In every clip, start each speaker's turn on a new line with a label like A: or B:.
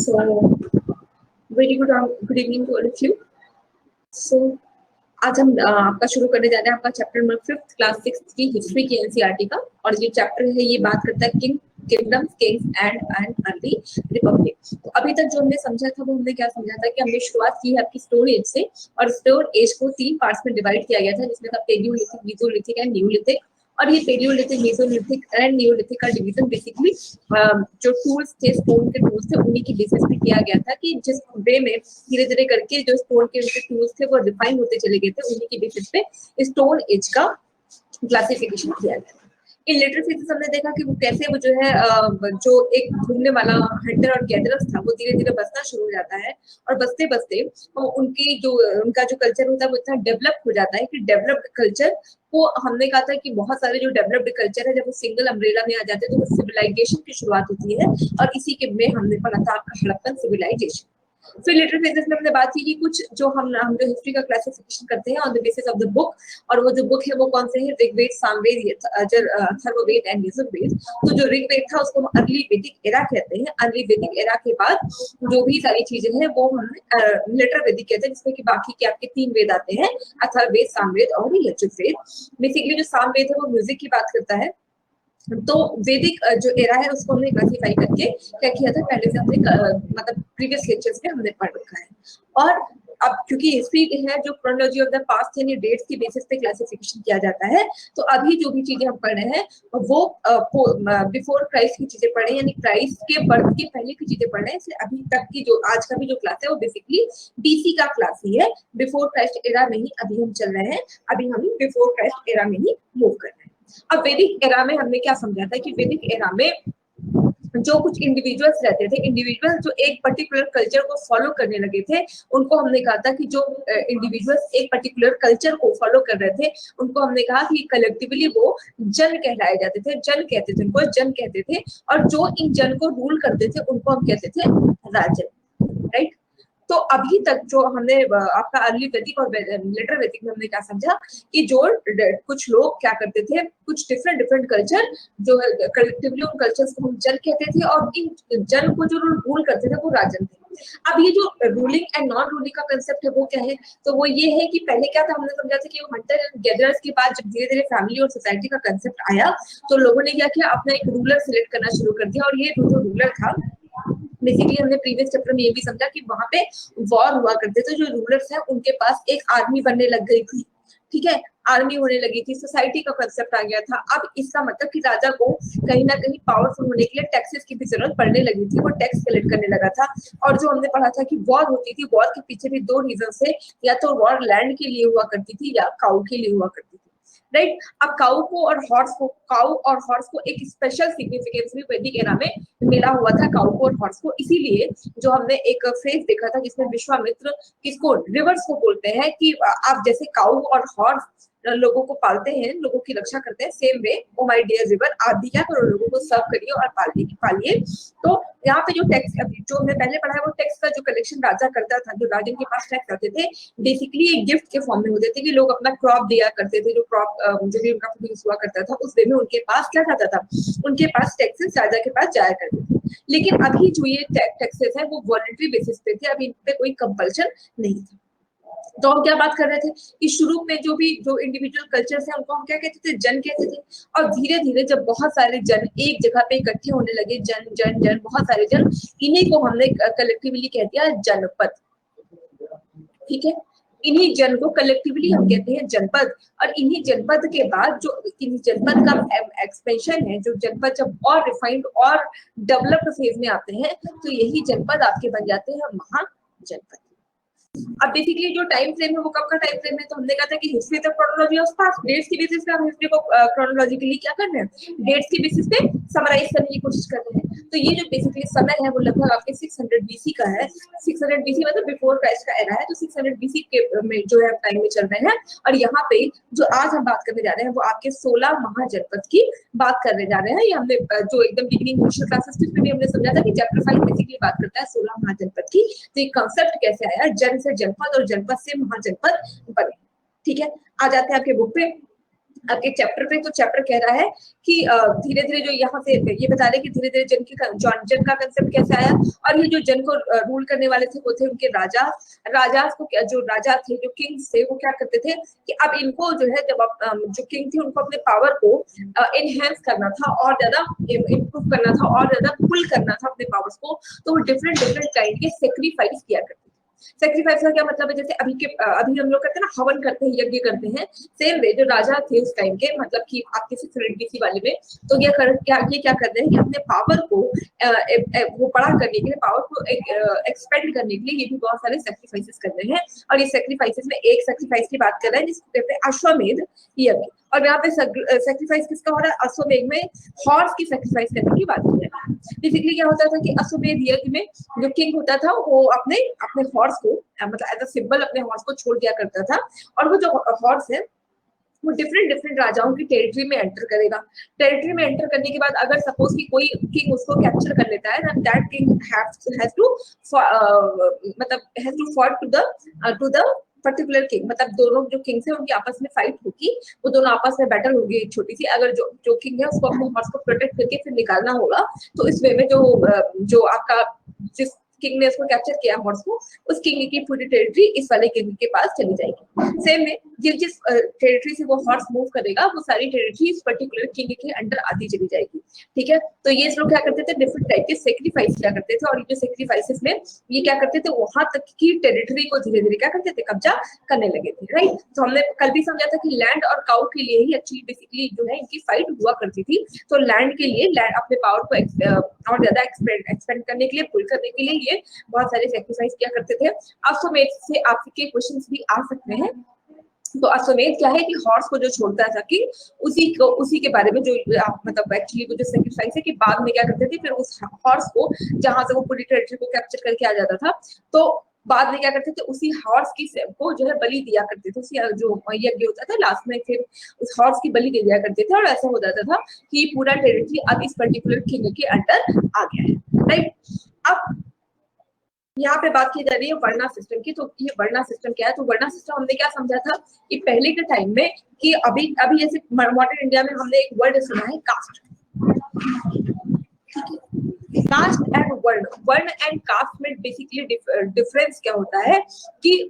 A: So, very good evening to all of you. So, आज हम आपका शुरू करने जा रहे हैं आपका चैप्टर नंबर 5th क्लास 6 की हिस्ट्री की एनसीईआरटी का। और ये चैप्टर है ये बात करता है kingdoms, Kings and early Republic. तो अभी तक जो हमने समझा था वो हमने क्या समझा था कि हमने शुरुआत की है आपकी स्टोन एज से, और स्टोन एज को 3 पार्ट्स में डिवाइड किया गया था, जिसमें था पेलियोलिथिक, मेसोलिथिक एंड न्यूलिथिक। और ये पेलियोलिथिक, मेसोलिथिक एंड न्यूलिथिक का डिवीजन बेसिकली जो टूल्स थे, स्टोन के टूल्स थे, उन्हीं की बेसिस पे किया गया था कि जिस वे में धीरे धीरे करके जो स्टोन के उनके टूल्स थे वो रिफाइन होते चले गए थे, उन्हीं की बेसिस पे स्टोन एज का क्लासिफिकेशन किया गया। इन लेटर फेजेस हमने देखा कि वो कैसे वो जो है जो एक घूमने वाला हंटर और गैदरर्स था वो धीरे धीरे बसना शुरू हो जाता है, और बसते बसते उनकी जो उनका जो कल्चर होता है वो इतना डेवलप हो जाता है कि डेवलप्ड कल्चर को हमने कहा था कि बहुत सारे जो डेवलप्ड कल्चर है जब वो सिंगल अम्ब्रेला में आ जाते हैं तो वो सिविलाइजेशन की शुरुआत होती है, और इसी के में हमने पढ़ा था आपका हड़प्पन सिविलाइजेशन। फिर लेटर फेजेस में हमने बात की कि कुछ जो हम जो हिस्ट्री का क्लासिफिकेशन करते हैं on the basis of the book, और वो जो बुक है वो कौन से है, ऋग्वेद, सामवेद, अथर्ववेद एंड यजुर्वेद। तो जो ऋग्वेद था उसको हम अर्ली वैदिक एरा कहते हैं। अर्ली वैदिक एरा के बाद जो भी सारी चीजें हैं वो हम लेटर वैदिक कहते हैं, जिसमें कि बाकी के आपके 3 वेद आते हैं, अथर्ववेद, सामवेद और यजुर्वेद। बेसिकली जो सामवेद है वो म्यूजिक की बात करता है। तो वैदिक जो एरा है उसको हमने क्लासिफाई करके क्या किया था, पहले से हमने मतलब प्रीवियस लेक्चर्स में हमने पढ़ रखा है। और अब क्योंकि हिस्ट्री है जो क्रोनोलॉजी ऑफ द पास्ट यानी डेट्स की बेसिस पे क्लासिफिकेशन किया जाता है, तो अभी जो भी चीजें हम पढ़ रहे हैं वो बिफोर क्राइस्ट की चीजें पढ़े, यानी क्राइस्ट के बर्थ के पहले की चीजें पढ़ रहे हैं। इसलिए अभी तक की जो आज का भी जो क्लास है वो बेसिकली बीसी का क्लास ही है, बिफोर क्राइस्ट एरा में ही अभी हम चल रहे हैं। अभी हम बिफोर क्राइस्ट एरा में ही मूव कर रहे हैं। अब वैदिक एरा में हमने क्या समझा था कि वैदिक एरा में जो कुछ इंडिविजुअल्स रहते थे, इंडिविजुअल जो एक पर्टिकुलर कल्चर को फॉलो करने लगे थे, उनको हमने कहा था कि जो इंडिविजुअल्स एक पर्टिकुलर कल्चर को फॉलो कर रहे थे उनको हमने कहा कि कलेक्टिवली वो जन कहलाए जाते थे, जन कहते थे उनको, जन कहते थे। और जो इन जन को रूल करते थे उनको हम कहते थे राजन, राइट। तो अभी तक जो हमने आपका अर्ली वैदिक और लेटर वैदिक में हमने क्या समझा कि जो कुछ लोग क्या करते थे, कुछ डिफरेंट कल्चर जो कलेक्टिवली उन कल्चर्स को हम जन कहते थे, और इन जन को जो रूल करते थे वो राजन थे। अब ये जो रूलिंग एंड नॉन रूलिंग का कंसेप्ट है वो क्या है, तो वो ये है कि पहले क्या था, हमने समझा था कि वो हंटर एंड गैदरर्स के बाद जब धीरे धीरे फैमिली और सोसाइटी का कंसेप्ट आया तो लोगों ने क्या किया, अपना एक रूलर सिलेक्ट करना शुरू कर दिया। और ये जो रूलर था बेसिकली हमने प्रीवियस चैप्टर में ये भी समझा कि वहां पे वॉर हुआ करते थे, जो रूलर्स हैं उनके पास एक आर्मी बनने लग गई थी, ठीक है, आर्मी होने लगी थी, सोसाइटी का कंसेप्ट आ गया था। अब इसका मतलब कि राजा को कहीं ना कहीं पावरफुल होने के लिए टैक्सेस की भी जरूरत पड़ने लगी थी, वो टैक्स कलेक्ट करने लगा था। और जो हमने पढ़ा था कि वॉर होती थी, वॉर के पीछे भी 2 रीजन थे, या तो वॉर लैंड के लिए हुआ करती थी या काऊ के लिए हुआ करती थी, राइट। अब काऊ और हॉर्स को एक स्पेशल सिग्निफिकेंस भी वैदिक एरा में मिला हुआ था, काऊ को और हॉर्स को। इसीलिए जो हमने एक फ्रेज देखा था जिसमें विश्वामित्र किसको, रिवर्स को बोलते हैं कि आप जैसे काऊ और हॉर्स लोगों को पालते हैं, लोगों की रक्षा करते हैं, same way oh my dear river आप भी क्या करो, लोगों को सर्व करिए और पालिए। तो यहाँ पे जो टैक्स जो हमने पहले पढ़ा है वो टैक्स का जो कलेक्शन राजा करता था, जो राजन के पास टैक्स आते थे बेसिकली एक गिफ्ट के फॉर्म में होते थे कि लोग अपना क्रॉप दिया करते थे, जो क्रॉप जो भी उनका प्रोड्यूस हुआ करता था उस वे में उनके पास क्या जाता था, उनके पास टैक्सेस राजा के पास जाया करते थे। लेकिन अभी जो ये टैक्सेस है वो वॉलंटरी बेसिस पे थे, अभी इन पे कोई कंपल्शन नहीं था। तो हम क्या बात कर रहे थे कि शुरू में जो इंडिविजुअल कल्चर्स हैं उनको हम क्या कहते थे, जन कहते थे। और धीरे धीरे जब बहुत सारे जन एक जगह पे इकट्ठे होने लगे, जन जन जन बहुत सारे जन, इन्हीं को हमने कलेक्टिवली कह दिया जनपद, ठीक है। इन्हीं जन को कलेक्टिवली हम कहते हैं जनपद। और इन्हीं जनपद के बाद जो इन जनपद का एक्सपेंशन है, जो जनपद जब और रिफाइंड और डेवलप्ड फेज में आते हैं तो यही जनपद आपके बन जाते हैं महाजनपद। अब बेसिकली जो टाइम फ्रेम है वो कब का टाइम फ्रेम है, तो हमने कहा था कि history the chronology of past, dates की बेसिस पे हम हिस्ट्री को क्रोनोलॉजिकली क्या कर रहे हैं, डेट्स की बेसिस पे समराइज करने की कोशिश कर रहे हैं। तो ये जो बेसिकली समय है वो लगभग आपके 600 बीसी का है। 600 बीसी मतलब बिफोर क्राइस्ट का एरा है, तो 600 बीसी के में जो है टाइम में चल रहे हैं। और यहाँ पे जो आज हम बात करने जा रहे हैं वो आपके 16 महाजनपद की बात करने जा रहे हैं। ये हमने जो एकदम बिगिनिंग इनिशियल क्लासेस में भी हमने समझा था कि चैप्टर 5 बेसिकली बात करता है 16 महाजनपद की। तो ये कांसेप्ट कैसे आया, जन से जनपद और जनपद से महाजनपद बने, ठीक है। आ जाते हैं आपके बुक पे। आपके चैप्टर पे, तो चैप्टर कह रहा है कि धीरे धीरे जो यहाँ से ये बता रहे कि धीरे धीरे जन का कंसेप्ट कैसे आया, और ये जो जन को रूल करने वाले थे वो थे उनके राजा। राजा को जो राजा थे, जो किंग्स थे, वो क्या करते थे कि अब इनको जो है, जब जो किंग थे उनको अपने पावर को एनहेंस करना था, और ज्यादा इम्प्रूव करना था, और ज्यादा पुल करना था अपने पावर्स को, तो वो डिफरेंट डिफरेंट काइंड के सेक्रीफाइस किया करते थे। सेक्रीफाइस का क्या मतलब है, जैसे अभी हम लोग करते हैं ना, हवन करते हैं, यज्ञ करते हैं, सेम वे जो राजा थे उस टाइम के, मतलब कि आपके 600 BC वाले में, तो ये क्या कर रहे हैं कि अपने पावर को वो बड़ा करने के लिए, पावर को एक्सपेंड करने के लिए ये भी बहुत सारे सेक्रीफाइसेस कर रहे हैं। और ये सेक्रीफाइसेस में एक सेक्रीफाइस की बात कर रहे हैं जिसको कहते हैं अश्वमेध यज्ञ। और यहाँ पे सेक्रीफाइस किसका हो रहा है, अश्वमेध में हॉर्स की सेक्रीफाइस करने की बात की है। बेसिकली क्या होता था कि अश्वमेध यज्ञ में जो किंग होता था वो अपने अपने हॉर्स को, मतलब एज अ सिंबल अपने हॉर्स को छोड़ दिया करता था, और वो जो हॉर्स है वो डिफरेंट डिफरेंट राजाओं की टेरिटरी में एंटर करेगा। टेरिटरी में एंटर करने के बाद अगर सपोज कि कोई किंग उसको कैप्चर कर लेता है, then that king has to मतलब has to fought to the particular king, मतलब दोनों जो किंग्स है उनकी आपस में फाइट होगी, वो दोनों आपस में बैटल होगी एक छोटी सी। अगर जो किंग है उसको अपने हॉर्स को प्रोटेक्ट करके फिर निकालना होगा, तो इस वे में जो आपका जिस किंग ने उसको कैप्चर किया हॉर्स को, उस किंग की पूरी टेरिटरी इस वाले किंग के पास चली जाएगी। सेम में जिस टेरिटरी से वो हॉर्स मूव करेगा, वो सारी टेरिटरी इस पर्टिकुलर किंग के अंडर आती चली जाएगी। ठीक है, तो ये लोग क्या करते थे, डिफरेंट टाइप के सेक्रीफाइस किया करते थे, और ये सेक्रीफाइसेस में ये क्या करते थे, वहां तक की टेरिटरी को धीरे धीरे क्या करते थे, कब्जा करने लगे थे। राइट, तो हमने कल भी समझा था कि लैंड और काउ के लिए ही एक्चुअली बेसिकली जो है इनकी फाइट हुआ करती थी। तो लैंड के लिए, लैंड अपने पावर को और ज्यादा एक्सपेंड करने के लिए, पुल करने के लिए ये बहुत सारे सेक्रीफाइस किया करते थे। अश्वमेध से आपके क्वेश्चंस भी आ सकते हैं। तो अश्वमेध क्या है कि हॉर्स को जो छोड़ता था कि उसी के बारे में जो मतलब एक्चुअली वो जो सेक्रीफाइस है कि बाद में क्या करते थे, फिर उस हॉर्स को जहां से वो पूरी टेरिटरी को कैप्चर करके आ जाता था, तो बाद में क्या करते थे, उसी हॉर्स की को जो है बलि दिया करते थे। उसी जो यज्ञ होता था लास्ट में फिर उस हॉर्स की बलि दे दिया करते थे, और ऐसा हो जाता था कि पूरा टेरिटरी अब इस पर्टिकुलर किंग के अंडर आ गया है। राइट, अब यहाँ पे बात की जा रही है वर्णा सिस्टम की। तो ये वर्णा सिस्टम क्या है, तो वर्णा सिस्टम हमने क्या समझा था कि पहले के टाइम में कि अभी जैसे मॉडर्न इंडिया में हमने एक वर्ड सुना है कास्ट। कास्ट एंड वर्ण एंड कास्ट में बेसिकली डिफरेंस क्या होता है कि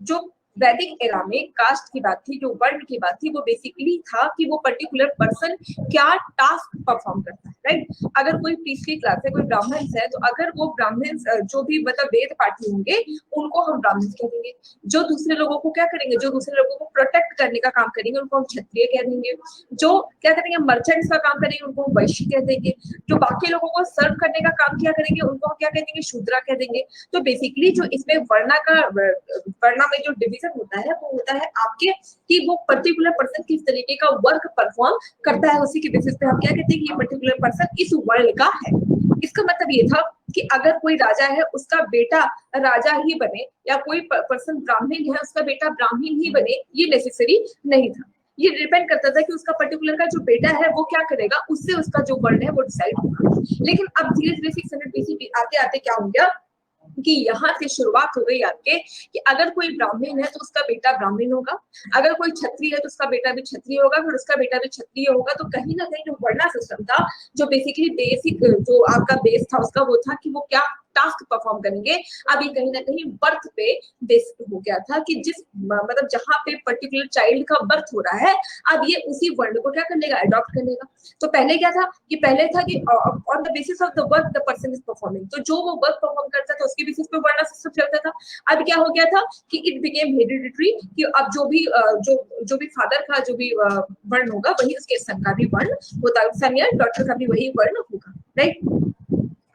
A: जो वैदिक एरा में कास्ट की बात थी, जो वर्ण की बात थी, वो बेसिकली था कि वो पर्टिकुलर पर्सन क्या टास्क परफॉर्म करता है। राइट, अगर कोई प्रीस्टली क्लास है, कोई ब्राह्मण है, तो अगर वो ब्राह्मण जो भी मतलब वेद पाठी होंगे उनको हम ब्राह्मण कह देंगे। जो दूसरे लोगों को क्या करेंगे, जो दूसरे लोगों को प्रोटेक्ट करने का काम करेंगे उनको हम क्षत्रिय कह देंगे। जो क्या करेंगे, मर्चेंट्स का काम करेंगे उनको हम वैश्य कह देंगे। जो बाकी लोगों को सर्व करने का काम क्या करेंगे उनको हम क्या कह देंगे, शूद्रा कह देंगे। तो बेसिकली जो इसमें वर्णा में जो डिवीजन होता है वो होता है आपके कि वो पर्टिकुलर पर्सन किस तरीके का वर्क परफॉर्म करता है, उसी के बेसिस पे हम क्या कहते हैं कि ये पर्टिकुलर पर्सन इस वर्ण का है। इसका मतलब ये था कि अगर कोई राजा है उसका बेटा राजा ही बने, या कोई पर्सन ब्राह्मण है उसका बेटा ब्राह्मण ही बने, ये नेसेसरी नहीं था। ये डिपेंड करता था कि उसका पर्टिकुलर का जो बेटा है वो क्या करेगा, उससे उसका जो वर्ण है वो डिसाइड होगा। लेकिन अब धीरे धीरे 600 BC आते आते क्या हो गया कि यहाँ से शुरुआत हो गई आपके कि अगर कोई ब्राह्मण है तो उसका बेटा ब्राह्मण होगा, अगर कोई क्षत्रिय है तो उसका बेटा भी क्षत्रिय होगा, फिर उसका बेटा भी क्षत्रिय होगा। तो कहीं ना कहीं जो वर्णा सिस्टम था, जो बेसिकली बेसिक जो आपका बेस था उसका वो था कि वो क्या टास्क परफॉर्म करेंगे। अभी कहीं ना कहीं बर्थ पे बेस हो गया था कि जिस मतलब जहां पे पर्टिकुलर चाइल्ड का बर्थ हो रहा है, अब ये उसी वर्ण को क्या कर लेगा, अडॉप्ट कर लेगा। तो पहले क्या था कि पहले था कि on the basis of the work the person is performing, तो जो वो वर्क परफॉर्म करता था उसके बेसिस पे वर्णा सिस्टम चलता था। अब क्या हो गया था कि इट बिकेम हेरिडिटरी, कि अब जो भी फादर का जो भी वर्ण होगा वही उसके सन का भी वर्ण होता है, सन या डॉटर का भी वही वर्ण होगा। राइट,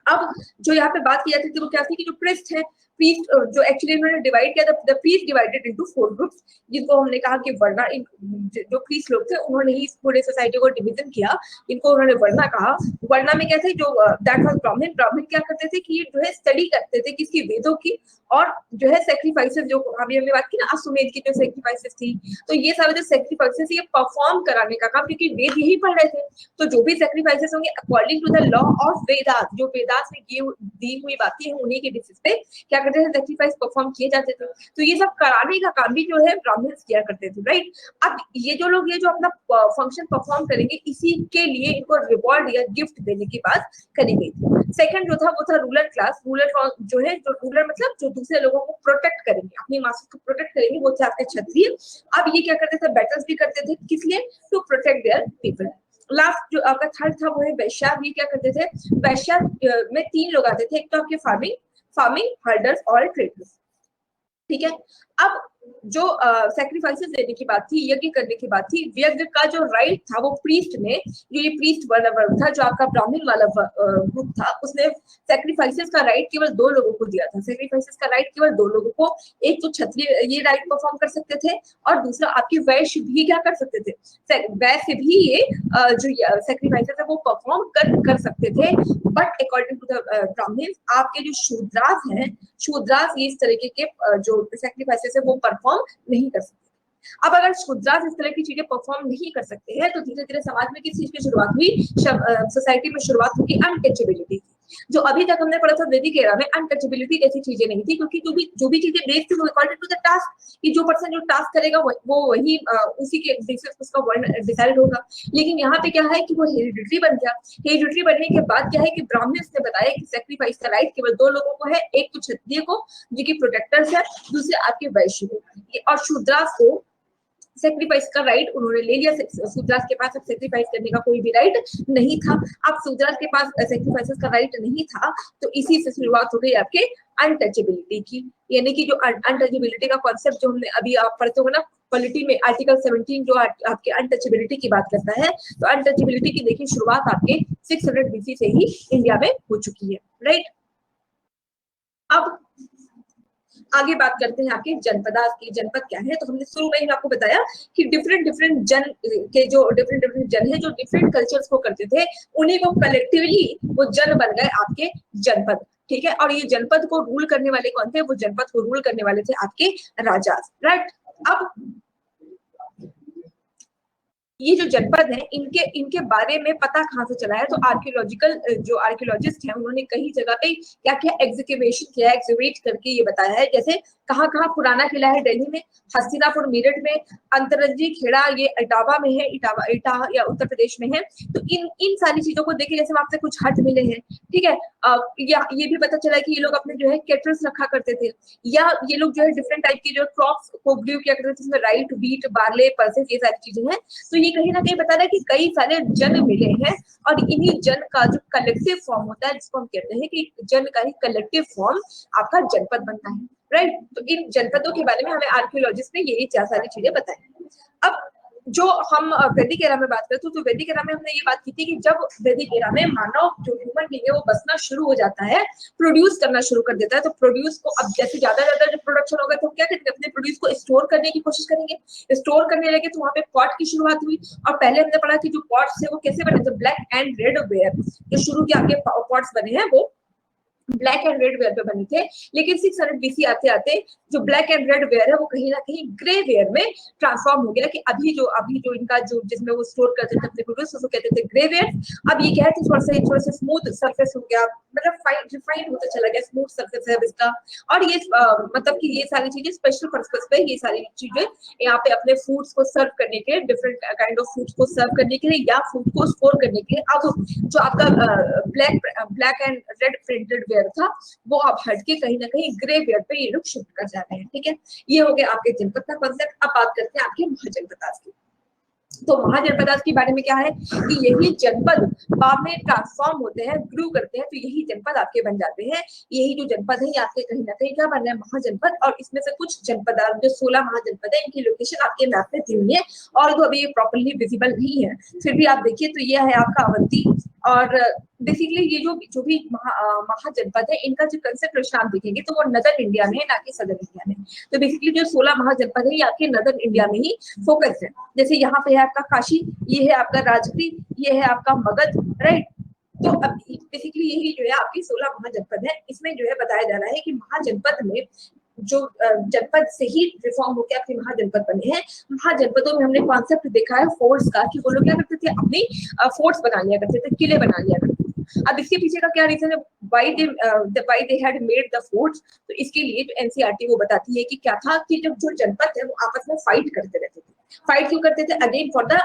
A: अब जो यहाँ पे बात की जाती थी वो क्या थी कि जो प्रीस्ट है, प्रीस्ट जो एक्चुअली उन्होंने डिवाइड किया, the priest divided into 4 groups, जिनको हमने कहा कि वर्णा, जो प्रीस्ट लोग थे उन्होंने ही इस पूरे सोसाइटी को डिवीजन किया, इनको उन्होंने वर्णा कहा। वर्णा में क्या थे, जो दैट वाज ब्राह्मण। ब्राह्मण क्या करते थे कि ये जो है स्टडी करते थे किसकी, वेदों की, और जो है सेक्रीफाइसेस, जो अभी हमने बात की ना अश्वमेध की जो सेक्रीफाइसेस थी, तो ये सारे जो सेक्रीफाइसेस ये परफॉर्म कराने का काम, क्योंकि वेद यही पढ़ रहे थे, तो जो भी सेक्रीफाइसेस होंगे according to the law of Vedas, जो वेदास में दी हुई बातें हैं उन्हीं के बेसिस पे क्या करते थे, सेक्रीफाइस परफॉर्म किए जाते थे। तो ये सब कराने का काम भी जो है ब्राह्मण्स किया करते थे, राइट। अब ये जो लोग ये जो अपना फंक्शन परफॉर्म करेंगे, इसी के लिए इनको रिवॉर्ड या गिफ्ट देने की बात करी गई थी। सेकंड जो था वो था रूलर क्लास। रूलर जो है, जो रूलर मतलब जो दूसरे लोगों को प्रोटेक्ट करेंगे, अपनी मास्टर्स को प्रोटेक्ट करेंगे, वो थे आपके क्षत्रिय। अब ये क्या करते थे, बैटल्स भी करते थे, किस लिए, to protect their people. Last जो आपका थर्ड था वो है वैश्या। ये क्या करते थे, वैश्या में 3 लोग आते थे, एक तो आपके फार्मिंग हर्डर्स और ट्रेडर्स, ठीक है। अब जो सैक्रिफाइसेस देने की बात थी, यज्ञ करने की बात थी, यज्ञ का जो राइट था वो प्रीस्ट में, जो ये प्रीस्ट वाला वर्ग था, जो आपका ब्राह्मण वाला ग्रुप था, उसने सैक्रिफाइसेस का राइट केवल 2 लोगों को दिया था। सैक्रिफाइसेस का राइट केवल 2 लोगों को, एक तो क्षत्रिय ये राइट परफॉर्म कर सकते थे, और दूसरा आपके वैश्य भी क्या कर सकते थे, वैश्य भी ये जो सैक्रिफाइसेस है वो परफॉर्म कर सकते थे। बट अकॉर्डिंग टू द ब्राह्मण, आपके जो शूद्रास हैं, शूद्रास ये इस तरीके के जो सैक्रिफाइसेस है वो परफॉर्म नहीं कर सकते। अब अगर शूद्रास इस तरह की चीजें परफॉर्म नहीं कर सकते हैं, तो धीरे धीरे समाज में किस चीज की शुरुआत हुई, सोसाइटी में शुरुआत होगी अनटचेबिलिटी। जो अभी तक हमने पढ़ा था वैदिक एरा में, अनटचेबिलिटी जैसी चीजें नहीं थी, क्योंकि जो भी चीजें बेस्ड थी वो अकॉर्डिंग टू द टास्क, कि जो पर्सन जो टास्क करेगा वो वही उसी के बेसिस उसका वर्ड डिसाइड होगा। लेकिन यहाँ पे क्या है कि वो हेरिडिटरी बन गया। हेरिडिटरी बनने के बाद क्या है कि ब्राह्मण्स ने बताया कि सैक्रिफाइस का राइट केवल 2 लोगों को है, एक तो क्षत्रिय को जो कि प्रोटेक्टर्स है, दूसरे आपके वैश्य को, और शूद्रास को सेक्रीफाइस का राइट उन्होंने ले लिया। शूद्रास के पास अब सेक्रीफाइस करने का कोई भी राइट नहीं था। अब शूद्रास के पास सेक्रीफाइस का राइट नहीं था, तो इसी से शुरुआत हो गई आपके अनटचेबिलिटी की। यानी कि जो अनटचेबिलिटी का कॉन्सेप्ट जो हमने अभी आप पढ़ते हो ना पॉलिटी में, आर्टिकल 17 जो आपके अनटचेबिलिटी की बात करता है, तो अनटचेबिलिटी की देखिए शुरुआत आपके 600 BC से ही इंडिया में हो चुकी है, राइट। अब आगे बात करते हैं आपके जनपदास की। जनपद क्या है, तो हमने शुरू में ही आपको बताया कि डिफरेंट जन के जो डिफरेंट जन है, जो डिफरेंट कल्चर्स को करते थे, उन्हीं को कलेक्टिवली वो जन बन गए आपके जनपद, ठीक है। और ये जनपद को रूल करने वाले कौन थे, वो जनपद को रूल करने वाले थे आपके राजा, राइट। अब ये जो जनपद है, इनके बारे में पता कहाँ से चला है, तो आर्कियोलॉजिकल जो आर्कियोलॉजिस्ट हैं उन्होंने कई जगह पे क्या किया, एग्जीक्यूशन किया, एक्सुवेट करके ये बताया है। जैसे कहाँ कहाँ पुराना किला है, दिल्ली में, हस्तिनापुर मेरठ में, अंतरंजी खेड़ा ये इटावा में है, इटा या उत्तर प्रदेश में है। तो इन सारी चीजों को देखिए, जैसे आपसे कुछ हट मिले हैं, ठीक है। या ये भी पता चला कि ये लोग अपने जो है केटल्स रखा करते थे, या ये लोग जो है डिफरेंट टाइप की जो क्रॉप्स को ग्रू किया करते थे, जिसमें राइट, व्हीट, बार्ले, पल्सेस, ये सारी चीजें हैं। तो ये कहीं ना कहीं बता रहा है कि कई सारे जन मिले हैं, और इन्हीं जन का जो कलेक्टिव फॉर्म होता है, जिसको हम कहते हैं कि जन का ही कलेक्टिव फॉर्म आपका जनपद बनता है, राइट। तो इन जनपदों के बारे में हमें आर्कियोलॉजिस्ट ने यही चार सारी चीजें बताई। अब जो हम वैदिक एरा में बात करते हैं, तो वैदिक एरा में हमने ये बात की थी कि जब वैदिक एरा में मानव जो ह्यूमन बीइंग है वो बसना शुरू हो जाता है, प्रोड्यूस करना शुरू कर देता है, तो प्रोड्यूस को अब जैसे ज्यादा जो प्रोडक्शन होगा, तो क्या करेंगे, अपने प्रोड्यूस को स्टोर करने की कोशिश करेंगे। स्टोर करने लगे तो वहां पे पॉट की शुरुआत हुई, और पहले हमने पढ़ा कि जो पॉट्स है वो कैसे बने, तो ब्लैक एंड रेड वेयर, जो शुरू के आपके पॉट्स बने हैं वो ब्लैक एंड रेड वेयर पे बने थे। लेकिन 600 BC आते आते जो ब्लैक एंड रेड वेयर है वो कहीं ना कहीं ग्रे वेयर में ट्रांसफॉर्म हो गया, कि अभी जो इनका जो जिसमें वो स्टोर करते थे अपने प्रोड्यूस, उसको कहते थे ग्रे वेयर। अब ये क्या है कि थोड़ा सा स्मूथ सरफेस हो गया, मतलब रिफाइन होता चला गया, स्मूथ सरफेस है इसका। और ये मतलब कि ये सारी चीजें स्पेशल पर्पस पे, ये सारी चीजें यहाँ पे अपने फूड्स को सर्व करने के लिए, डिफरेंट काइंड ऑफ फूड्स को सर्व करने के लिए, या फूड को स्टोर करने के लिए। अब जो आपका black and red printed ware था, वो अब हटके कहीं ना कहीं ग्रे वेयर पे ये लोग शिफ्ट कर जाते हैं, ठीक है। ये हो गया आपके जनपद का कॉन्सेप्ट। अब बात करते हैं आपके महाजनपदास की। तो महाजनपदास के बारे में क्या है कि यही जनपद बाद में ट्रांसफॉर्म होते हैं, ग्रू करते हैं, तो यही जनपद आपके बन जाते हैं। यही जो जनपद है ये आपके कहीं ना कहीं क्या बन रहे हैं, महाजनपद। और इसमें से कुछ जनपद जो 16 महाजनपद है, इनकी लोकेशन आपके मैप में दी हुई है, और तो अभी ये प्रॉपर्ली विजिबल नहीं है, फिर भी आप देखिए तो ये है आपका अवंती। और बेसिकली ये जो भी महाजनपद है, इनका जो कंसेंट्रेशन आप देखेंगे तो वो नदर्न इंडिया में है, ना कि सदर्न इंडिया में। तो बेसिकली जो 16 महाजनपद है ये आपके नदर्न इंडिया में ही फोकस है। जैसे यहाँ पे है आपका काशी, ये है आपका राजगीर, ये है आपका मगध, राइट। तो अब बेसिकली यही जो है आपकी 16 महाजनपद है। इसमें जो है बताया जा रहा है कि महाजनपद में जो जनपद से ही रिफॉर्म होकर आपके महाजनपद बने हैं। महाजनपदों में हमने कॉन्सेप्ट देखा है फोर्ट्स का, कि वो लोग क्या करते थे, अपनी फोर्ट्स बना लिया करते थे, किले बना लिया करते थे। अब इसके पीछे का क्या रीजन है, why they had made the forts? तो इसके लिए जो एनसीईआरटी वो बताती है कि क्या था कि जब जो जनपद है वो आपस में फाइट करते रहते थे। फाइट क्यों करते थे? Again for the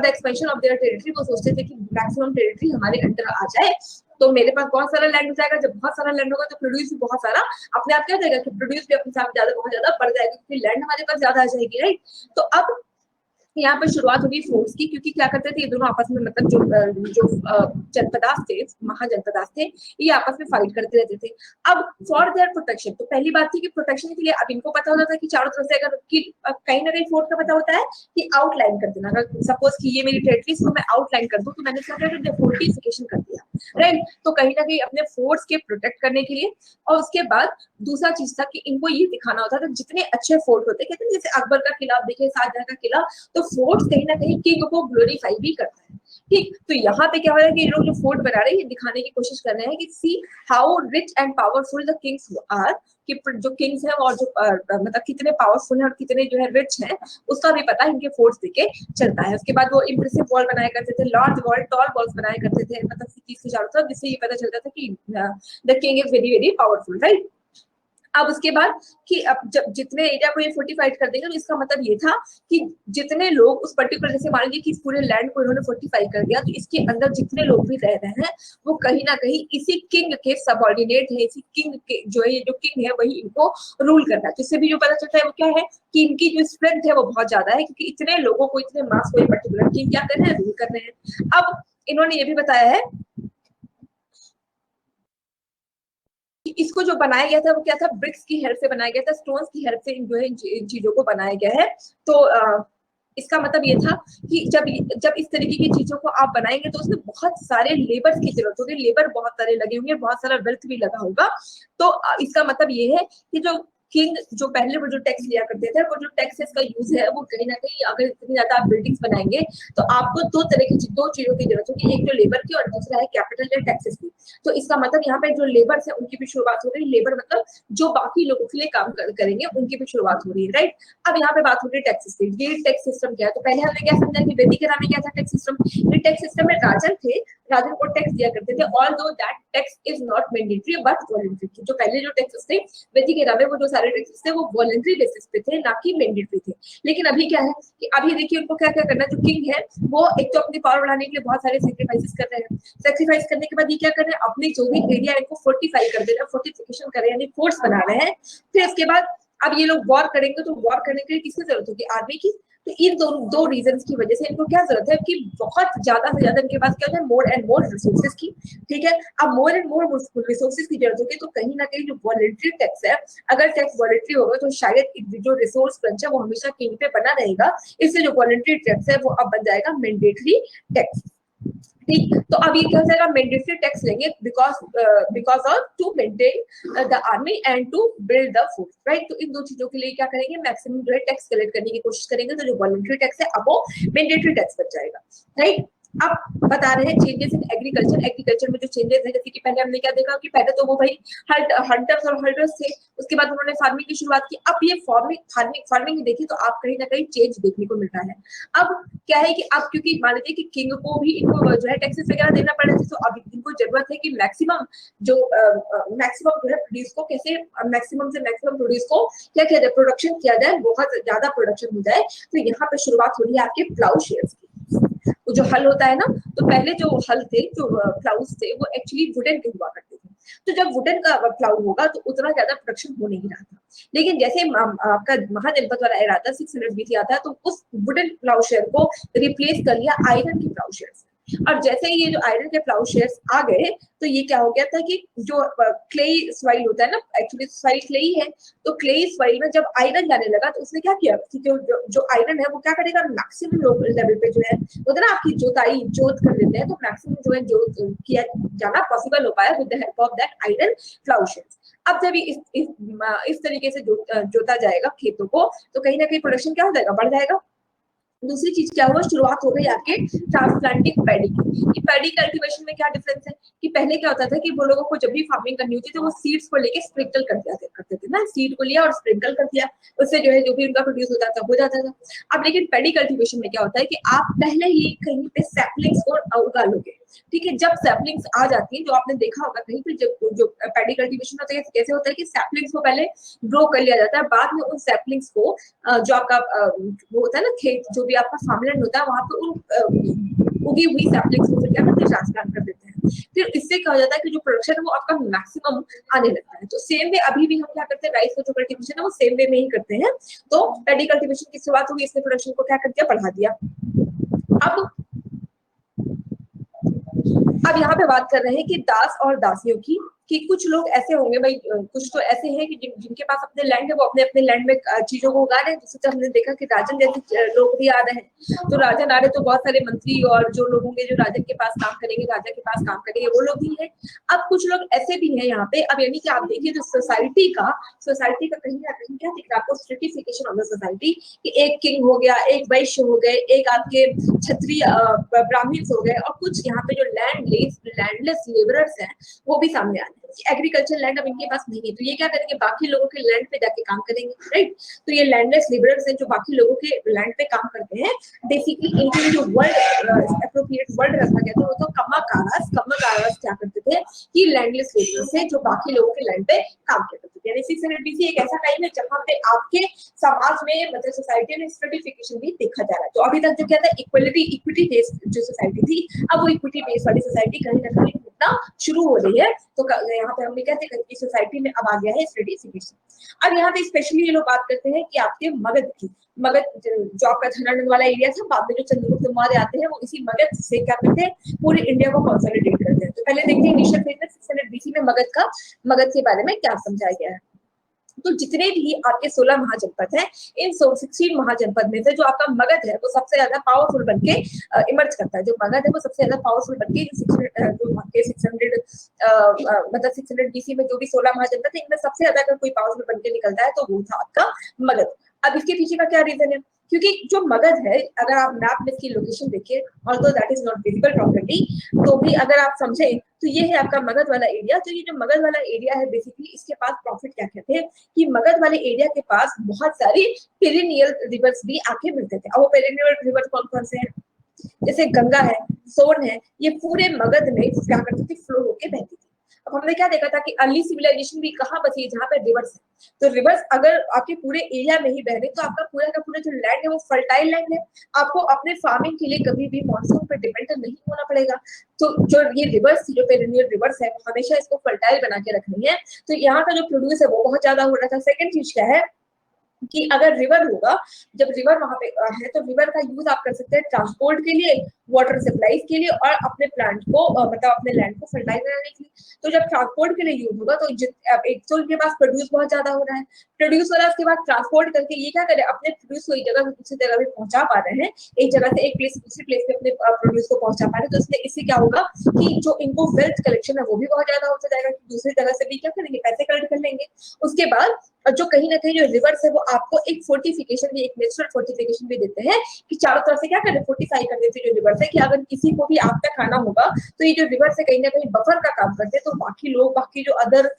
A: expansion of their territory. वो सोचते थे कि मैक्सिमम टेरिटरी हमारे अंडर आ जाए तो मेरे पास बहुत सारा लैंड हो जाएगा। जब बहुत सारा लैंड होगा तो प्रोड्यूस भी बहुत सारा अपने आप क्या हो जाएगा कि प्रोड्यूस भी अपने साथ ज्यादा बहुत ज्यादा बढ़ जाएगा, क्योंकि लैंड हमारे पास ज्यादा आ जाएगी, राइट। तो अब यहाँ पर शुरुआत होगी फोर्स की, क्योंकि क्या करते थे ये दोनों आपस में, मतलब जो जनपदास थे, महाजनपदास थे, ये आपस में फाइट करते रहते थे। अब फॉर देयर प्रोटेक्शन, तो पहली बात थी कि प्रोटेक्शन के लिए अब इनको पता होता था कि चारों तरफ से अगर कहीं ना कहीं फोर्स का पता होता है कि आउटलाइन कर देना। अगर सपोज कि ये मेरी टेरिटरी को मैं आउटलाइन कर दूं तो मैंने क्या कर दिया, फोर्टिफिकेशन कर दिया, राइट। तो कहीं ना कहीं अपने फोर्स के प्रोटेक्ट करने के लिए। और उसके बाद दूसरा चीज था कि इनको ये दिखाना होता था जितने अच्छे फोर्ट होते, कहते हैं जैसे अकबर का किला आप देखिए, शाहजहां का किला, तो फोर्ट कहीं ना कहीं किंग को ग्लोरीफाई भी करता है, ठीक। तो यहाँ पे क्या हो रहा है कि ये लोग जो फोर्ट बना रहे हैं ये दिखाने की कोशिश कर रहे हैं कि see how rich and powerful the kings are, कि जो किंग्स हैं और जो मतलब कितने पावरफुल हैं और कितने जो है रिच हैं, उसका भी पता इनके फोर्ट्स देके चलता है। उसके बाद वो इंप्रेसिव वॉल बनाया करते थे, लार्ज वॉल, टॉल वॉल्स बनाया करते थे, मतलब सिटीज के चारों तरफ, जिससे ये पता चलता था कि the king is very very powerful, right. अब उसके बाद कि अब जब जितने एरिया को ये फोर्टिफाइड कर देंगे तो इसका मतलब ये था कि जितने लोग उस पर्टिकुलर, जैसे मान लीजिए कि इस पूरे लैंड को इन्होंने फोर्टिफाई कर दिया, तो इसके अंदर जितने लोग भी रह रहे हैं वो कहीं ना कहीं इसी किंग के सबऑर्डिनेट है, इसी किंग के जो है, जो किंग है वही इनको रूल करता है। जिससे भी जो पता चलता है वो क्या है कि इनकी जो स्ट्रेंथ है वो बहुत ज्यादा है, क्योंकि इतने लोगों को, इतने मास को पर्टिकुलर किंग क्या कर रहे हैं, रूल कर रहे हैं। अब इन्होंने ये भी बताया है इसको जो बनाया गया था वो क्या था, ब्रिक्स की हेल्प से बनाया गया था, स्टोन्स की हेल्प से जो है इन चीजों को बनाया गया है। तो इसका मतलब ये था कि जब इस तरीके की चीजों को आप बनाएंगे तो उसमें बहुत सारे लेबर की जरूरत होगी, लेबर बहुत सारे लगे होंगे, बहुत सारा वेल्थ भी लगा होगा। तो इसका मतलब ये है कि जो किंग जो पहले वो जो टैक्स लिया करते थे, वो जो टैक्सेस का यूज है वो कहीं ना कहीं, अगर इतनी ज्यादा आप बिल्डिंग्स बनाएंगे तो आपको दो चीजों की जरूरत होगी, एक तो लेबर की और दूसरा है कैपिटल या टैक्सेस की। तो इसका मतलब यहाँ पे जो लेबर है उनकी भी शुरुआत हो रही है, लेबर मतलब जो बाकी लोगों के लिए काम करेंगे उनकी भी शुरुआत हो रही है, राइट। अब यहाँ पे बात हो रही है टैक्स सिस्टम। ये टैक्स सिस्टम क्या है, तो पहले हमने क्या समझा कि वैदिक era में क्या था टैक्स सिस्टम। ये टैक्स सिस्टम में राजन थे, राजन को टैक्स दिया करते थे, although that tax is not mandatory but voluntary. जो पहले जो टैक्सेस थे वैदिक era में, वो जो सारे टैक्सेस थे वो वॉलंटरी बेसिस पे थे, ना कि मैंडेटरी थे। लेकिन अभी क्या है कि अभी देखिए उनको क्या क्या करना है, जो किंग है वो एक तो अपनी पावर बढ़ाने के लिए बहुत सारे सेक्रीफाइसेस कर रहे हैं। सेक्रीफाइस करने के बाद ये क्या कर रहे हैं, अपने जो भी एरिया है इनको फोर्टिफाई कर दे रहे हैं, फोर्टिफिकेशन कर रहे हैं, यानी फोर्ट्स बना रहे हैं। फिर इसके बाद अब ये लोग वॉर करेंगे तो वॉर करने के लिए किसकी जरूरत होगी, आर्मी की। तो इन दो रीजन की वजह से इनको क्या जरूरत है कि बहुत ज्यादा से ज्यादा इनके पास क्या है, मोर एंड मोर रिसोर्सेज की, ठीक है। अब मोर एंड मोर रिसोर्सेज की जरूरत होगी, तो कहीं ना कहीं जो वॉलंटरी टैक्स है, अगर टैक्स वॉलंटरी होगा तो शायद जो रिसोर्स क्रंच है वो हमेशा किंग पे बना रहेगा। इससे जो वॉलंटरी टैक्स है वो अब बन जाएगा मैंडेटरी टैक्स, ठीक। तो अब ये क्या हो जाएगा, मैंडेटरी टैक्स लेंगे because of to maintain the army and to build the force, right. तो इन दो चीजों के लिए क्या करेंगे, मैक्सिमम जो है टैक्स कलेक्ट करने की कोशिश करेंगे, तो जो वॉलंटरी टैक्स है अब वो मैंडेटरी टैक्स बन जाएगा, राइट। अब बता रहे हैं चेंजेस इन एग्रीकल्चर में जो चेंजेस है, जैसे कि पहले हमने क्या देखा कि पहले तो वो भाई हंटर्स और हल्टर्स थे, उसके बाद उन्होंने फार्मिंग की शुरुआत की। अब ये फार्मिंग देखिए तो आप कहीं ना कहीं चेंज देखने को मिल रहा है। अब क्या है कि अब क्योंकि मान लीजिए कि किंग को भी इनको जो है टैक्सेस वगैरह देना पड़ रहा है, तो अब इनको जरूरत है कि मैक्सिमम जो है प्रोड्यूस को कैसे मैक्सिमम से मैक्सिमम प्रोड्यूस को क्या किया जाए, प्रोडक्शन किया जाए, बहुत ज्यादा प्रोडक्शन हो जाए। तो यहाँ पे शुरुआत हो रही है आपके प्लाउ शेयर्स की। वो जो हल होता है ना, तो पहले जो हल थे, जो प्लाउज थे, वो एक्चुअली वुडन के हुआ करते थे। तो जब वुडन का प्लाउ होगा तो उतना ज्यादा प्रोडक्शन हो नहीं रहा था। लेकिन जैसे आपका महाजनपद वाला era था, 600 BC आता है, तो उस वुडन प्लाउशेयर को रिप्लेस कर लिया आयरन के प्लाउशेयर से। और जैसे ही ये जो आयरन के प्लाउशेयर्स आ गए तो ये क्या हो गया था कि जो क्लेई सॉइल होता है ना, एक्चुअली सॉइल क्लेई है, तो क्लेई सॉइल में जब आयरन जाने लगा तो उसने क्या किया कि जो आयरन है वो क्या करेगा, मैक्सिमम लेवल पे जो है होता है ना, आपकी जोत कर देते हैं, तो मैक्सिमम जो है जोत किया जाना पॉसिबल हो पाया with the help of that iron ploughshares. अब जब इस तरीके से जोता जाएगा खेतों को, तो कहीं ना कहीं प्रोडक्शन क्या हो जाएगा, बढ़ जाएगा। दूसरी चीज क्या हुआ, शुरुआत हो गई आपके ट्रांसप्लांटिंग पैडी की। पैडी कल्टीवेशन में क्या डिफरेंस है कि पहले क्या होता था कि वो लोगों को जब भी फार्मिंग करनी होती थी वो सीड्स को लेके स्प्रिंकल करते थे ना, सीड को लिया और स्प्रिंकल कर दिया, उससे जो है जो भी उनका प्रोड्यूस होता था हो जाता था। अब लेकिन पैडी कल्टीवेशन में क्या होता है कि आप पहले ही कहीं पे सैपलिंग्स को उगा लोगे, ठीक है। जब सैपलिंग्स आ जाती है, जो आपने देखा होगा कहीं पे, जब जो पैडी कल्टीवेशन होता है कैसे होता है कि सैपलिंग्स को पहले ग्रो कर लिया जाता है, बाद में उन सैपलिंग्स को जो आपका वो होता है ना खेत, जो भी आपका फार्मलैंड होता है, वहां पे उन उगी हुई सैपलिंग्स को फिर क्या करते हैं, ट्रांसप्लांट कर देते हैं। फिर इससे क्या हो जाता है कि जो प्रोडक्शन है वो आपका मैक्सिमम आने लगता है। तो सेम वे अभी भी हम क्या करते हैं, राइस का जो कल्टीवेशन है वो सेम वे में ही करते हैं। तो पैडी कल्टीवेशन की शुरुआत हुई, इसने प्रोडक्शन को क्या कर दिया, बढ़ा दिया। अब यहाँ पे बात कर रहे हैं कि दास और दासियों की, कि कुछ लोग ऐसे होंगे भाई, कुछ तो ऐसे हैं कि जिनके पास अपने लैंड है, वो अपने अपने लैंड में चीजों को उगा रहे हैं। जैसे हमने देखा कि राजन जैसे लोग भी आ रहे हैं, तो राजन आ रहे तो बहुत सारे मंत्री और जो लोग होंगे जो राजन के पास काम करेंगे, राजा के पास काम करेंगे, वो लोग भी हैं। अब कुछ लोग ऐसे भी हैं यहाँ पे, अब यानी कि आप देखिए जो सोसाइटी का कहीं ना कहीं क्या दिख रहा है आपको, स्ट्रेटिफिकेशन ऑफ द सोसाइटी, कि एक किंग हो गया, एक वैश्य हो गए, एक आपके क्षत्रिय ब्राह्मण्स हो गए, और कुछ यहाँ पे जो लैंडलेस लेबरर्स हैं वो भी सामने आ रहे हैं। एग्रीकल्चर लैंड अब इनके पास नहीं है, तो ये क्या करेंगे, बाकी लोगों के लैंड पे जाके काम करेंगे, राइट। तो ये लैंडलेस लेबरर्स हैं जो बाकी लोगों के लैंड पे काम करते हैं। बेसिकली इनके लिए जो वर्ड एप्रोप्रिएट वर्ड रखा गया था वो तो कम्माकारास क्या करते थे कि लैंडलेस लेबरर्स है जो बाकी लोगों के लैंड पे काम करते थे। यानी 600 BC एक ऐसा टाइम है जहां पे आपके समाज में, मतलब सोसाइटी में स्ट्रेटिफिकेशन भी देखा जा रहा है। तो अभी तक जो क्या था, इक्विटी बेस्ड जो सोसाइटी थी, अब वो इक्विटी बेस्ड वाली सोसाइटी कहीं ना कहीं टूटना शुरू हो रही है। तो यहाँ पे हमने कहते हैं कि सोसाइटी में अब आ गया है स्ट्रेटिफिकेशन। अब यहाँ पे स्पेशली ये लोग बात करते हैं कि आपके मगध की, मगध जो आपका धनानंद वाला एरिया था, बाद में जो चंद्रगुप्त मौर्य आते हैं वो इसी मगध से क्या करते हैं, पूरे इंडिया को कंसोलिडेट करते हैं। तो पहले देखते हैं इनिशियल फेज में 600 BC में मगध के बारे में क्या समझाया गया है। तो जितने भी आपके 16 महाजनपद हैं, इन 16 महाजनपद में से जो आपका मगध है वो सबसे ज्यादा पावरफुल बनके इमर्ज करता है। जो मगध है वो सबसे ज्यादा पावरफुल बनके जो 600 मतलब 600 BC में जो भी 16 महाजनपद है, इनमें सबसे ज्यादा अगर कोई पावरफुल बनके निकलता है तो वो था आपका मगध। अब इसके पीछे का क्या रीजन है, क्योंकि जो मगध है, अगर आप मैप में इसकी लोकेशन देखिए, although that is not visible property, तो भी अगर आप समझे तो ये है आपका मगध वाला एरिया। तो ये जो मगध वाला एरिया है, बेसिकली इसके पास प्रॉफिट क्या कहते हैं कि मगध वाले एरिया के पास बहुत सारी पेरिनियल रिवर्स भी आके मिलते थे। अब वो पेरिनियल रिवर कौन कौन से हैं, जैसे गंगा है, सोन है, ये पूरे मगध में क्या करती थी, फ्लो होके बहती थी। अब हमने क्या देखा था कि अर्ली सिविलाइजेशन भी कहाँ बची है, जहाँ पे रिवर्स है। तो रिवर्स अगर आपके पूरे एरिया में ही बह रहे, तो आपका पूरा का पूरा जो लैंड है वो फर्टाइल लैंड है। आपको अपने फार्मिंग के लिए कभी भी मॉनसून पर डिपेंड नहीं होना पड़ेगा। तो जो ये रिवर्स, जो पेरिनियल रिवर्स है, हमेशा इसको फर्टाइल बना के रखनी है। तो यहाँ का जो प्रोड्यूस है वो बहुत ज्यादा हो रहा था। सेकंड चीज क्या है कि अगर रिवर होगा, जब रिवर वहां पे है तो रिवर का यूज आप कर सकते हैं ट्रांसपोर्ट के लिए, वाटर सप्लाई के लिए, और अपने प्लांट को मतलब अपने लैंड को फर्टाइल बनाने के लिए। तो जब ट्रांसपोर्ट के लिए यूज होगा तो एक तो इनके पास प्रोड्यूस बहुत ज्यादा हो रहा है, प्रोड्यूस हो रहा है, उसके बाद ट्रांसपोर्ट करके ये क्या करे, अपने प्रोड्यूस को एक जगह से दूसरी जगह भी पहुंचा पा रहे हैं, एक जगह से एक प्लेस दूसरी प्लेस पे अपने प्रोड्यूस को पहुंचा पा रहे हैं। तो इससे क्या होगा कि जो इनको वेल्थ कलेक्शन है वो भी बहुत ज्यादा होता जाएगा, दूसरी जगह से भी क्या करेंगे, पैसे कलेक्ट कर लेंगे। उसके बाद जो कहीं ना कहीं जो रिवर्स है वो आपको एक फोर्टिफिकेशन भी, एक नेचुरल फोर्टिफिकेशन भी देते हैं कि चारों तरफ से क्या करते हैं, फोर्टिफाई कर देते हैं जो रिवर्स है, कि अगर किसी को भी आग तक आना होगा तो ये जो रिवर्स है कहीं ना कहीं बफर का काम करते हैं। तो बाकी लोग, बाकी जो अदर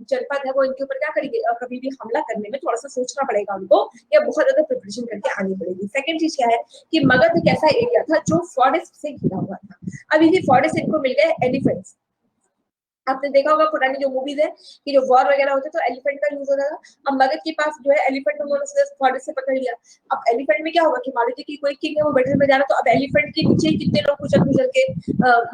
A: जनपद है वो इनके ऊपर क्या करेंगे, कभी भी हमला करने में थोड़ा सा सोचना पड़ेगा उनको, या बहुत ज्यादा प्रिपरेशन करके आनी पड़ेगी। सेकंड चीज क्या है कि मगध एक ऐसा एरिया था जो फॉरेस्ट से घिरा हुआ था। अब इसी फॉरेस्ट से इनको मिल गए एलिफेंट्स। आपने देखा होगा पुरानी जो मूवीज है कि जो वॉर वगैरह होते तो एलिफेंट का यूज होता था। अब मगध के पास जो है एलिफेंट उन्होंने फॉरेस्ट से पकड़ लिया। अब एलिफेंट में क्या होगा कि मान लीजिए कि कोई किंग है वो बैटल में जा रहा है, तो अब एलिफेंट के नीचे कितने लोग कुचल कुचल के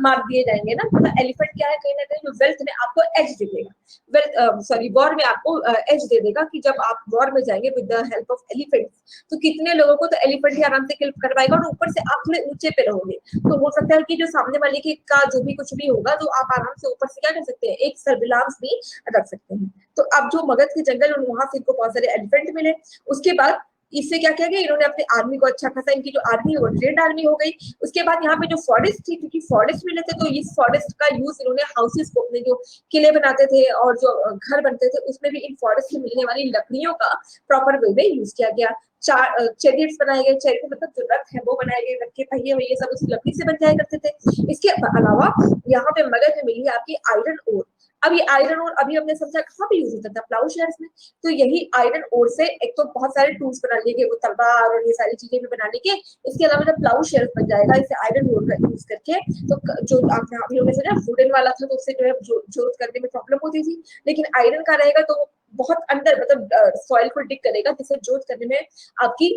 A: मार दिए जाएंगे ना। तो एलिफेंट क्या है, कहीं ना कहीं जो वेल्थ में आपको एज दे देगा, वेल्थ सॉरी वॉर में आपको एज दे देगा, कि जब आप वॉर में जाएंगे with the help of elephant, तो कितने लोगों को तो एलिफेंट ही आराम से किल कर पाएगा, और ऊपर से आप थोड़े ऊंचे पे रहोगे, तो हो सकता है कि जो सामने वाले के का जो भी कुछ भी होगा, तो आप आराम से ऊपर से क्या कर सकते हैं, एक सर्विलांस भी रख सकते हैं। तो अब जो मगध के जंगल, वहां से इनको बहुत सारे एलिफेंट मिले। उसके बाद इससे क्या किया गया, इन्होंने अपनी आर्मी को अच्छा खासा, इनकी जो आर्मी है वो ट्रेंड आर्मी हो गई। उसके बाद यहाँ पे जो फॉरेस्ट थी, क्योंकि फॉरेस्ट मिले थे, तो इस फॉरेस्ट का यूज इन्होंने हाउसेस को, अपने जो किले बनाते थे और जो घर बनते थे, उसमें भी इन फॉरेस्ट से मिलने वाली लकड़ियों का प्रॉपर वे में यूज किया गया। चैरियट्स बनाए गए, चैरियट मतलब जो रथ है वो बनाए गए, रथ के पहिए वही सब उस लकड़ी से बन जाया करते थे। इसके अलावा यहाँ पे मगध में मिली आपकी आयरन ओर। अब ये आयरन ओर अभी हमने समझा कहाँ पे यूज होता था, प्लाउशेयर्स में। तो यही आयरन ओर से एक तो बहुत सारे टूल्स बना लिए गए, वो तलवार और ये सारी चीजें भी बनाने के। इसके अलावा जब प्लाउशेयर्स बन जाएगा इसे आयरन ओर का यूज करके, तो जो आपने अभी हमने समझा वुडन वाला था तो उससे जो है जोत करने में प्रॉब्लम होती थी, लेकिन आयरन का रहेगा तो बहुत अंदर मतलब सॉइल को डिग करेगा, जिससे जोत करने में आपकी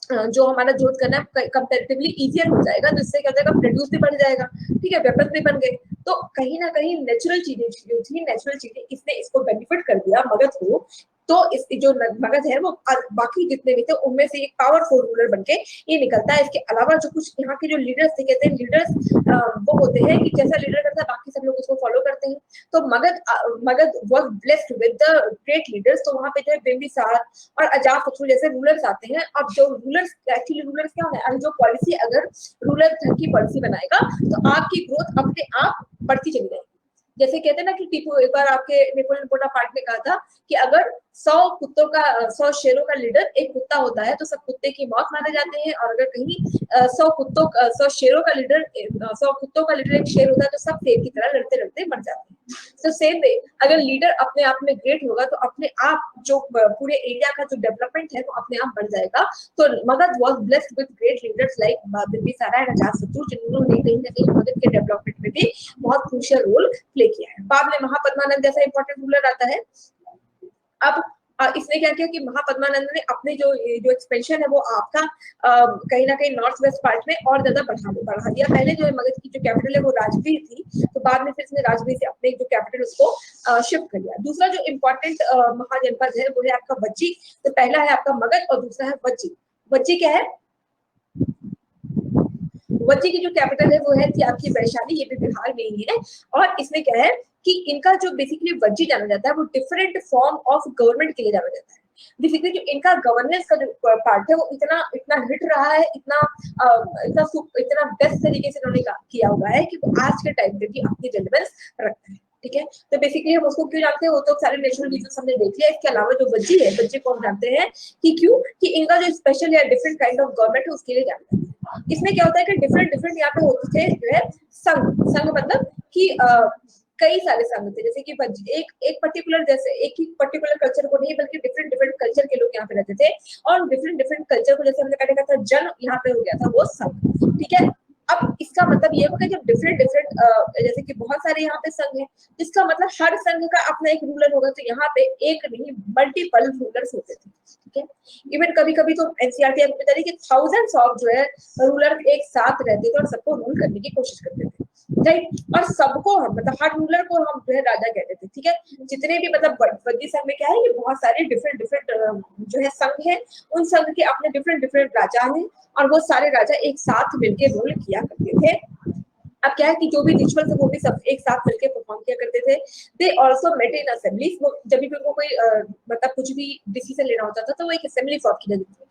A: जो हमारा जोत करना है कंपैरेटिवली इजियर हो जाएगा, जिससे क्या हो जाएगा, प्रोड्यूस भी बढ़ जाएगा, ठीक है, वेपन भी बन गए। तो कहीं ना कहीं नेचुरल चीजें जो थी, नेचुरल चीजें इसने इसको बेनिफिट कर दिया मगध को। तो इस जो मगध है वो बाकी जितने भी थे उनमें से एक पावरफुल रूलर बनके ये निकलता है। इसके अलावा जो कुछ यहाँ के जो लीडर्स थे, कहते हैं लीडर्स वो होते हैं कि जैसा लीडर करता है बाकी सब लोग उसको फॉलो करते हैं। तो Magadh was blessed with the great leaders. तो वहां पे जो है बिंबिसार और अजातशत्रु जैसे रूलर्स आते हैं। अब जो रूलर्स एक्चुअली रूलर्स क्या होता है, जो पॉलिसी अगर रूलर ढंग की पॉलिसी बनाएगा तो आपकी ग्रोथ अपने आप बढ़ती चली जाएगी। जैसे कहते हैं ना कि टीपू एक बार आपके नेपोलियन बोनापार्ट ने कहा था कि अगर 100 शेरों का लीडर एक कुत्ता होता है तो सब कुत्ते की मौत मारे जाते हैं, और अगर कहीं 100 शेरों का लीडर 100 कुत्तों का लीडर एक शेर होता है तो सब शेर की तरह लड़ते लड़ते मर जाते हैं। तो सेम वे अगर लीडर अपने आप में ग्रेट होगा तो अपने आप जो पूरे एरिया का जो डेवलपमेंट है वो अपने आप बढ़ जाएगा। तो Magadh was blessed with great leaders like Bimbisara and Ajatashatru, जिन्होंने कहीं ना कहीं मगध के डेवलपमेंट में भी बहुत क्रूशियल रोल प्ले किया है। बाद में महापद्मानंद जैसा इंपॉर्टेंट रूलर आता है। अब इसने क्या किया कि महापद्मानंद ने अपने जो एक्सपेंशन है वो आपका कहीं ना कहीं नॉर्थ वेस्ट पार्ट में और ज्यादा बढ़ा दिया। पहले जो है मगध की जो कैपिटल है वो राजगीर थी, तो बाद में फिर इसने राजगीर से अपने जो कैपिटल उसको शिफ्ट कर लिया। दूसरा जो इम्पोर्टेंट महाजनपद है वो है आपका वज्जी। तो पहला है आपका मगध और दूसरा है वज्जी। वज्जी क्या है, वज्जी की जो कैपिटल है वो है थी आपकी वैशाली, ये भी बिहार में ही है। और इसमें क्या है कि इनका जो बेसिकली वज्जी जाना जाता है वो डिफरेंट फॉर्म ऑफ गवर्नमेंट के लिए जाना जाता है। बेसिकली जो इनका गवर्नेंस का जो पार्ट है वो इतना इतना हिट रहा है, इतना बेस्ट तरीके से उन्होंने किया हुआ है कि वो आज के टाइम पे भी अपनी रिलेवेंस रखता है। ठीक है, तो बेसिकली हम उसको क्यों जानते हैं, वो तो सारे नेशनल रीजन हमने देख लिया। इसके अलावा जो वज्जी है, वज्जी को हम जानते हैं कि क्यों, कि इनका जो स्पेशल या डिफरेंट काइंड ऑफ गवर्नमेंट है उसके लिए जानते हैं। इसमें क्या होता है कि डिफरेंट डिफरेंट यहाँ पे होते थे जो है संघ। संघ मतलब कि कई सारे संघ थे, जैसे कि एक पर्टिकुलर जैसे एक ही पर्टिकुलर कल्चर को नहीं बल्कि डिफरेंट डिफरेंट कल्चर के लोग यहाँ पे रहते थे, और डिफरेंट डिफरेंट कल्चर को जैसे हमने पहले कहा था जन, यहाँ पे हो गया था वो संघ। ठीक है, अब इसका मतलब ये होगा जब डिफरेंट डिफरेंट जैसे कि बहुत सारे यहाँ पे संघ है, जिसका मतलब हर संघ का अपना एक रूलर होगा। तो यहाँ पे एक नहीं मल्टीपल रूलर्स होते थे। ठीक है, इवन कभी कभी तो एनसीईआरटी आपको बता रही कि थाउजेंड्स ऑफ जो है रूलर एक साथ रहते थे और सबको रूल करने की कोशिश करते थे। राइट, और सबको हम मतलब हर रूलर को हम जो है राजा कहते थे। ठीक है, जितने भी मतलब वज्जी संघ में क्या है कि बहुत सारे डिफरेंट डिफरेंट जो है संघ है, उन संघ के अपने डिफरेंट डिफरेंट राजा हैं, और वो सारे राजा एक साथ मिलकर रूल किया करते थे। अब क्या है कि जो भी रिचुअल्स है वो भी सब एक साथ मिलकर परफॉर्म किया करते थे। They also met in assemblies. जब भी उनको कोई मतलब कुछ भी डिसीजन लेना होता था तो वो एक असेंबली फॉर्म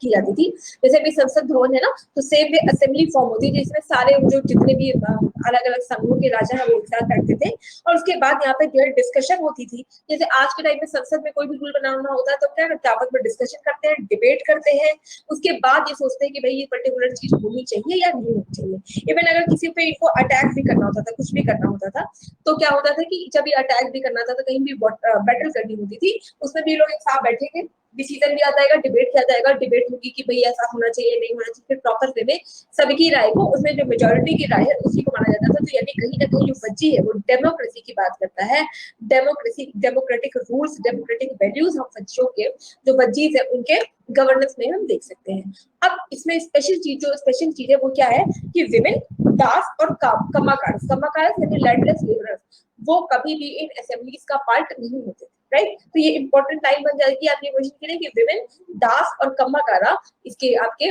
A: की जाती थी। जैसे अभी संसद भवन है ना, तो सेम वे असेंबली फॉर्म होती है जिसमें सारे जो जितने भी अलग अलग संघों के राजा है वो एक साथ बैठते थे, और उसके बाद यहाँ पे जो है डिस्कशन होती थी। जैसे आज के टाइम में संसद में कोई भी रूल बनाना होता है तो क्या करते हैं, आपस में डिस्कशन करते हैं, डिबेट करते हैं, उसके बाद ये सोचते हैं कि भाई ये पर्टिकुलर चीज होनी चाहिए या नहीं होनी चाहिए। इवन अगर किसी पे इनको अटैक भी करना होता था, कुछ भी करना होता था, तो क्या होता था कि जब ये अटैक भी करना था तो कहीं भी बैटल करनी होती थी, उसमें भी लोग एक साथ बैठेंगे, डिसीजन भी आ जाएगा, डिबेट किया जाएगा, डिबेट होगी कि भाई ऐसा होना चाहिए नहीं होना चाहिए, फिर प्रॉपर वे में सबकी राय को, उसमें जो मेजोरिटी की राय है उसी को माना जाता था। तो यानी कहीं ना कहीं जो वज्जी है वो डेमोक्रेसी की बात करता है। Democracy, democratic rules, democratic values हम वज्जियों के जो वज्जीज है उनके गवर्नेंस में हम देख सकते हैं। अब इसमें स्पेशल चीज है वो क्या है कि विमेन, दास और कम्माकार यानी लैंडलेस लेबरर्स वो कभी भी इन असेंबलीज का पार्ट नहीं होते। राइट, तो ये इंपॉर्टेंट लाइन बन जाएगी आपके क्वेश्चन के लिए कि विमेन, दास और कम्माकारा इसके आपके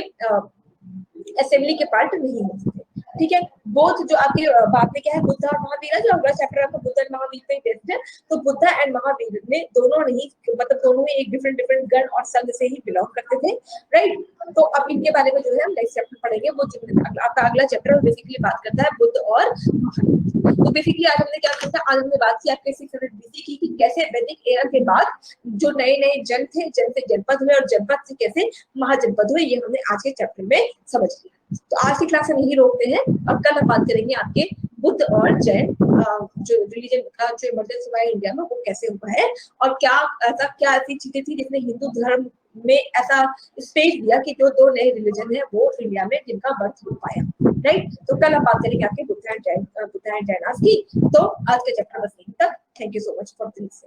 A: असेंबली के पार्ट नहीं हो सकते। ठीक है, बोथ जो आपके बात में क्या है, बुद्धा और महावीर है, जो अगला चैप्टर आपका बुद्ध एंड महावीर पे बेस्ड है। तो बुद्धा एंड महावीर में दोनों नहीं, मतलब दोनों में एक डिफरेंट डिफरेंट गण और संघ से ही बिलोंग करते थे। राइट, तो अब इनके बारे में जो है हम नेक्स्ट चैप्टर पढ़ेंगे। वो आपका अगला चैप्टर बेसिकली बात करता है बुद्ध और महावीर। तो बेसिकली आज हमने क्या किया था, आज हमने बात की आपके 600 BC की कि कैसे वैदिक एरा के बाद जो नए नए जन थे, जन से जनपद हुए और जनपद से कैसे महाजनपद हुए, ये हमने आज के चैप्टर में समझ लिया। तो आज की क्लास हम यही रोकते हैं और कल हम बात करेंगे आपके बुद्ध और जैन जो रिलीजन का जो इमरजेंस हुआ है इंडिया में वो कैसे हुआ है, और क्या ऐसी चीजें थी जिसने हिंदू धर्म में ऐसा स्पेस दिया कि जो दो नए रिलीजन है वो इंडिया में जिनका बर्थ हो पाया, राइट। तो कल हम बात करेंगे आपके बुद्ध एंड जैनास की। तो आज के चैप्टर बस यहीं तक। Thank you so much for this.